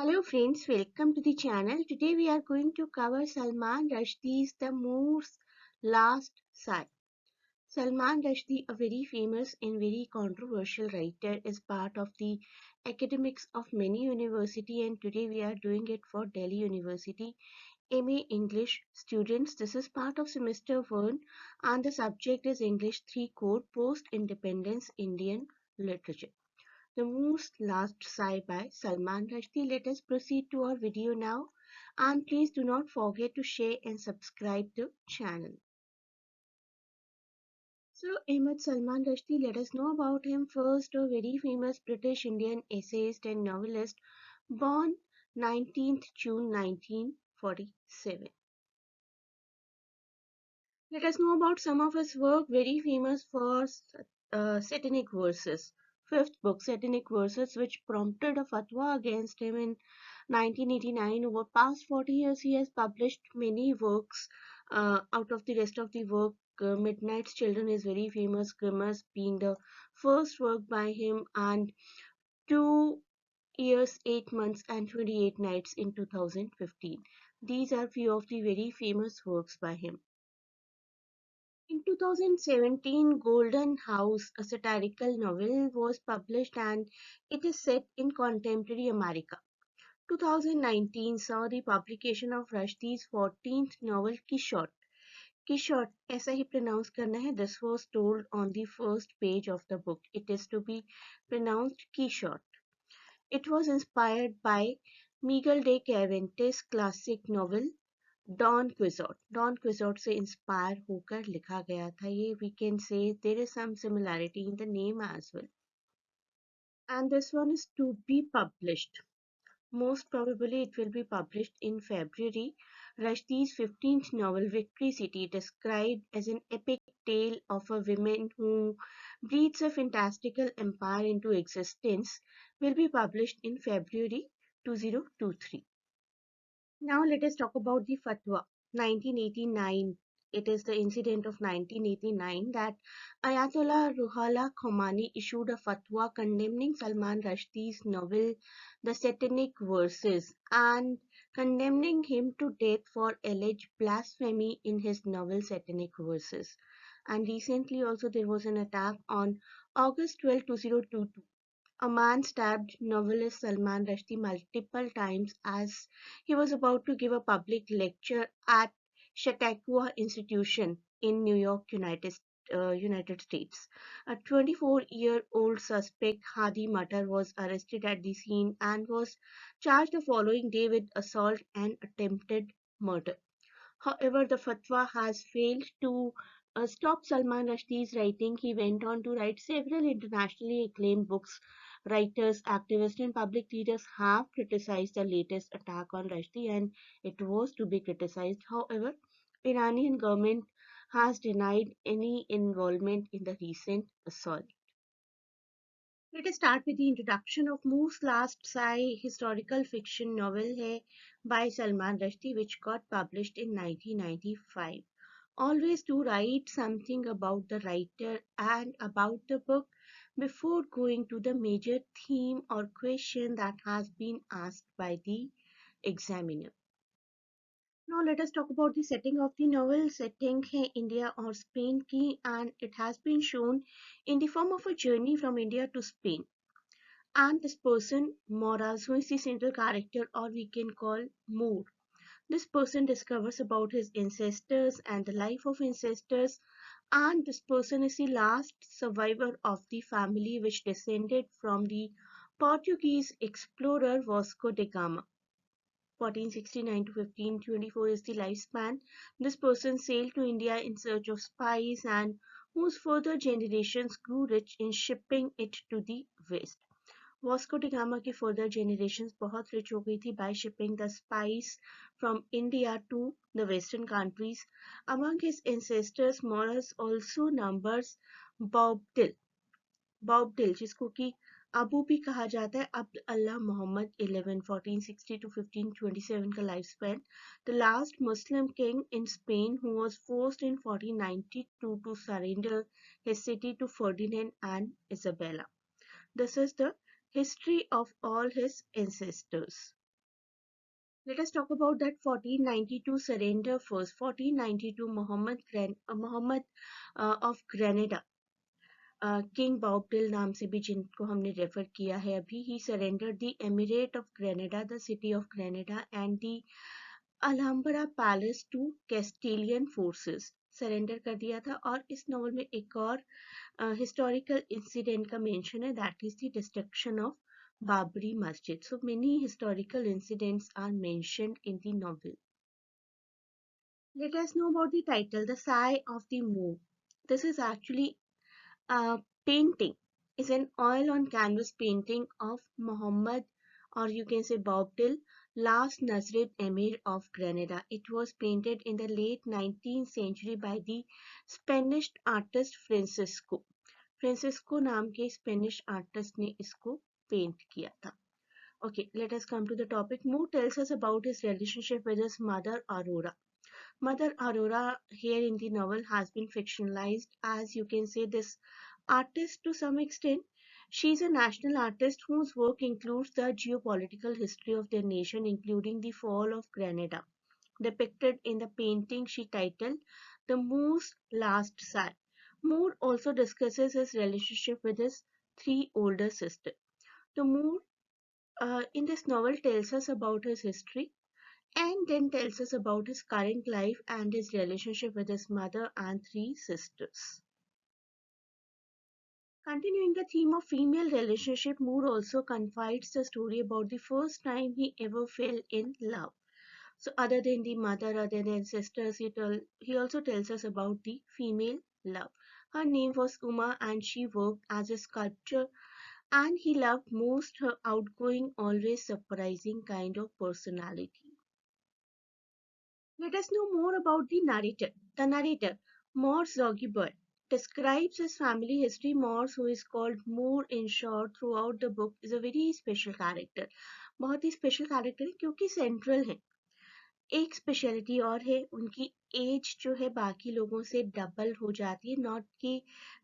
Hello friends, welcome to the channel. Today we are going to cover Salman Rushdie's The Moor's Last Sigh. Salman Rushdie, a very famous and very controversial writer, is part of the academics of many university, and today we are doing it for Delhi University MA English students. This is part of semester 1 and the subject is English 3 core post-independence Indian literature. The Moor's Last Sigh by Salman Rushdie. Let us proceed to our video now, and please do not forget to share and subscribe the channel. So Ahmad Salman Rushdie, let us know about him first. A very famous British Indian essayist and novelist, born 19th June 1947. Let us know about some of his work. Very famous for satanic verses. Fifth book, Satanic Verses, which prompted a fatwa against him in 1989. Over past 40 years, he has published many works. Out of the rest of the work, Midnight's Children is very famous, Grimace being the first work by him, and 2 years, 8 months, and 28 nights in 2015. These are few of the very famous works by him. In 2017, Golden House, a satirical novel, was published and it is set in contemporary America. 2019 saw the publication of Rushdie's 14th novel Quixote. Quixote, ऐसा ही pronounce करना है. This was told on the first page of the book. It is to be pronounced Quixote. It was inspired by Miguel de Cervantes' classic novel Don Quixote से inspire होकर लिखा गया था ये. We can say there is some similarity in the name as well. And this one is to be published. Most probably it will be published in February. Rushdie's 15th novel, Victory City, described as an epic tale of a woman who breathes a fantastical empire into existence, will be published in February 2023. Now let us talk about the fatwa. 1989. It is the incident of 1989 that Ayatollah Ruhollah Khomeini issued a fatwa condemning Salman Rushdie's novel The Satanic Verses and condemning him to death for alleged blasphemy in his novel Satanic Verses. And recently also there was an attack on August 12, 2022. A man stabbed novelist Salman Rushdie multiple times as he was about to give a public lecture at Chautauqua Institution in New York, United States. A 24-year-old suspect, Hadi Matar, was arrested at the scene and was charged the following day with assault and attempted murder. However, the fatwa has failed to stop Salman Rushdie's writing. He went on to write several internationally acclaimed books. Writers, activists, and public leaders have criticized the latest attack on Rushdie, and it was to be criticized. However, Iranian government has denied any involvement in the recent assault. Let us start with the introduction of Moor's Last Sigh, historical fiction novel है by Salman Rushdie, which got published in 1995. Always do write something about the writer and about the book before going to the major theme or question that has been asked by the examiner. Now let us talk about the setting of the novel. Setting है India or Spain की, and it has been shown in the form of a journey from India to Spain. And this person, Moraz, who is the central character, or we can call Moor. This person discovers about his ancestors and the life of ancestors, and this person is the last survivor of the family which descended from the Portuguese explorer Vasco da Gama. 1469 to 1524 is the lifespan. This person sailed to India in search of spice and whose further generations grew rich in shipping it to the west. Vasco D gamma की further generations बहुत rich हो गई थी by shipping the spice from India to the western countries. Among his ancestors, Morris also numbers Boabdil, जिसको कि अबू भी कहा जाता है, अब्द अल्लाह मोहम्मद 11 1460 to 1527 का life span, the last Muslim king in Spain who was forced in 1492 to surrender his city to Ferdinand and Isabella. This is the history of all his ancestors. Let us talk about that 1492 surrender first. 1492 Muhammad of Granada, king Boabdil नाम से भी जिनको हमने refer किया है अभी, ही surrender the emirate of Granada, the city of Granada and the Alhambra palace to Castilian forces, surrender कर दिया था। और इस नॉवल में एक और हिस्टोरिकल इंसिडेंट का मेंशन है, that is the destruction of Babri Masjid. So many historical incidents are mentioned in the novel. Let us know about the title, The Sigh of the Moor. This is actually painting, is an oil on canvas painting of Muhammad, or you can say Boabdil, last Nasrid Emir of Granada. It was painted in the late 19th century by the Spanish artist Francisco. Francisco नाम के Spanish artist ने इसको paint किया था. Okay, let us come to the topic. Moore tells us about his relationship with his mother Aurora. Mother Aurora here in the novel has been fictionalized, as you can say this artist to some extent. She is a national artist whose work includes the geopolitical history of their nation, including the fall of Granada, depicted in the painting she titled The Moor's Last Sigh. Moore also discusses his relationship with his three older sisters. The Moor in this novel tells us about his history and then tells us about his current life and his relationship with his mother and three sisters. Continuing the theme of female relationship, Moore also confides the story about the first time he ever fell in love. So other than the mother, other than sisters, he also tells us about the female love. Her name was Uma and she worked as a sculptor, and he loved most her outgoing, always surprising kind of personality. Let us know more about the narrator. The narrator, Morse Zogibird, describes his family history. Morse, who is called Moor in short throughout the book, is a very special character. बहुत ही special character है क्योंकि central है. एक speciality और है, उनकी as जो है बाकी लोगों से डबल हो जाती है.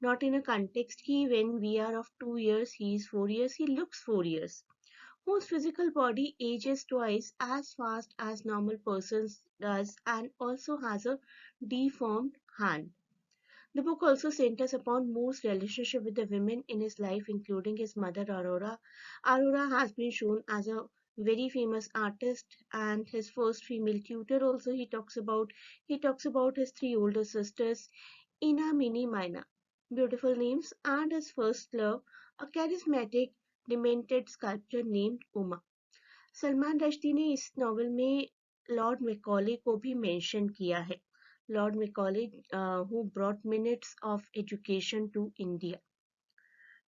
नॉट इन अ कंटेक्स्ट की when we are of 2 years he is 4 years, he looks 4 years, whose physical body ages twice as fast as normal persons does and also has a deformed hand. The book also centers upon Moore's relationship with the women in his life, including his mother Aurora. Aurora has been shown as a very famous artist and his first female tutor. Also, he talks about his three older sisters, Ina, Mini, Mina, beautiful names, and his first love, a charismatic, demented sculptor named Uma. Salman Rushdie ने इस novel में Lord Macaulay को भी mention किया है. Lord Macaulay who brought minutes of education to India.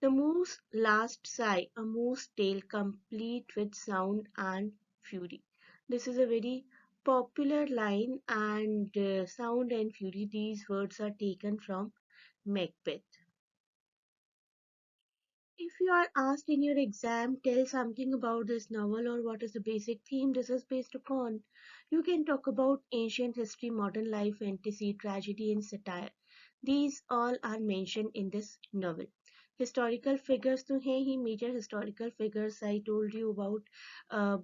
The Moore's Last Sigh, a Moore's tale complete with sound and fury. This is a very popular line, and sound and fury, these words are taken from Macbeth. If you are asked in your exam, tell something about this novel or what is the basic theme this is based upon, you can talk about ancient history, modern life, fantasy, tragedy, and satire. These all are mentioned in this novel. Historical figures तो हैं ही, major historical figures I told you about.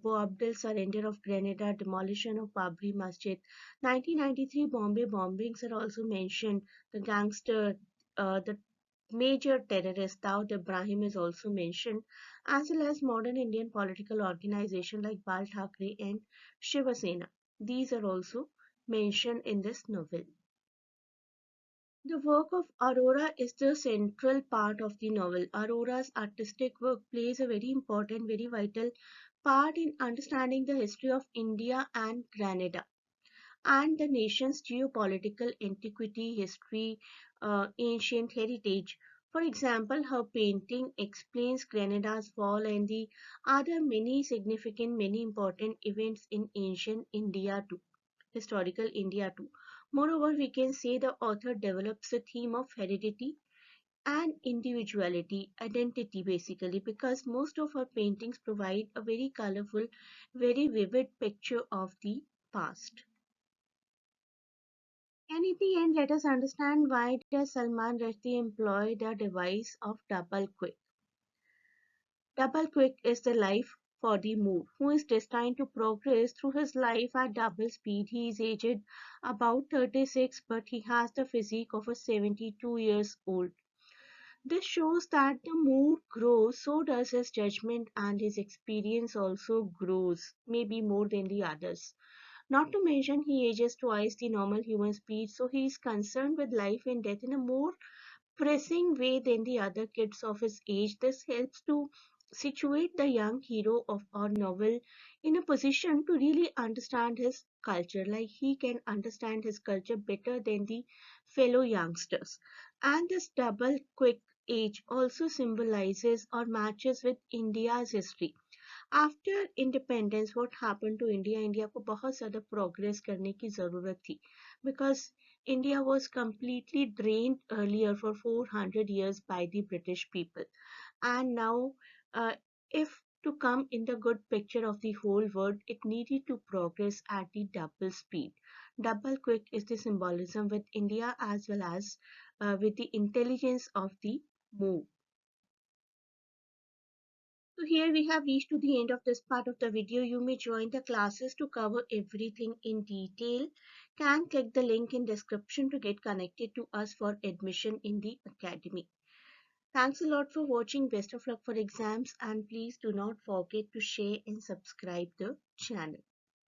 Boabdil surrender of Grenada, demolition of Babri Masjid, 1993 Bombay bombings are also mentioned. The gangster, the major terrorist Daud Ibrahim is also mentioned, as well as modern Indian political organizations like Bal Thackeray and Shiva Sena. These are also mentioned in this novel. The work of Aurora is the central part of the novel. Aurora's artistic work plays a very important, very vital part in understanding the history of India and Granada and the nation's geopolitical antiquity, history, ancient heritage. For example, her painting explains Grenada's fall and the other many significant, many important events in ancient India too, historical India too. Moreover, we can say the author develops the theme of heredity and individuality, identity basically, because most of her paintings provide a very colorful, very vivid picture of the past. And in the end, let us understand why does Salman Rushdie employ the device of double quick. Double quick is the life for the Moor, who is destined to progress through his life at double speed. He is aged about 36, but he has the physique of a 72 years old. This shows that the Moor grows, so does his judgment, and his experience also grows, maybe more than the others. Not to mention, he ages twice the normal human speed, so he is concerned with life and death in a more pressing way than the other kids of his age. This helps to situate the young hero of our novel in a position to really understand his culture, like he can understand his culture better than the fellow youngsters. And this double quick age also symbolizes or matches with India's history. After independence what happen to India India को बहुत ज़्यादा progress करने की ज़रूरत थी because India was completely drained earlier for 400 years by the British people, and now uh, if to come in the good picture of the whole world, it needed to progress at the double speed. Double quick is the symbolism with India as well as with the intelligence of the move. So here we have reached to the end of this part of the video. You may join the classes to cover everything in detail. Can click the link in description to get connected to us for admission in the academy. Thanks a lot for watching. Best of luck for exams, and please do not forget to share and subscribe the channel.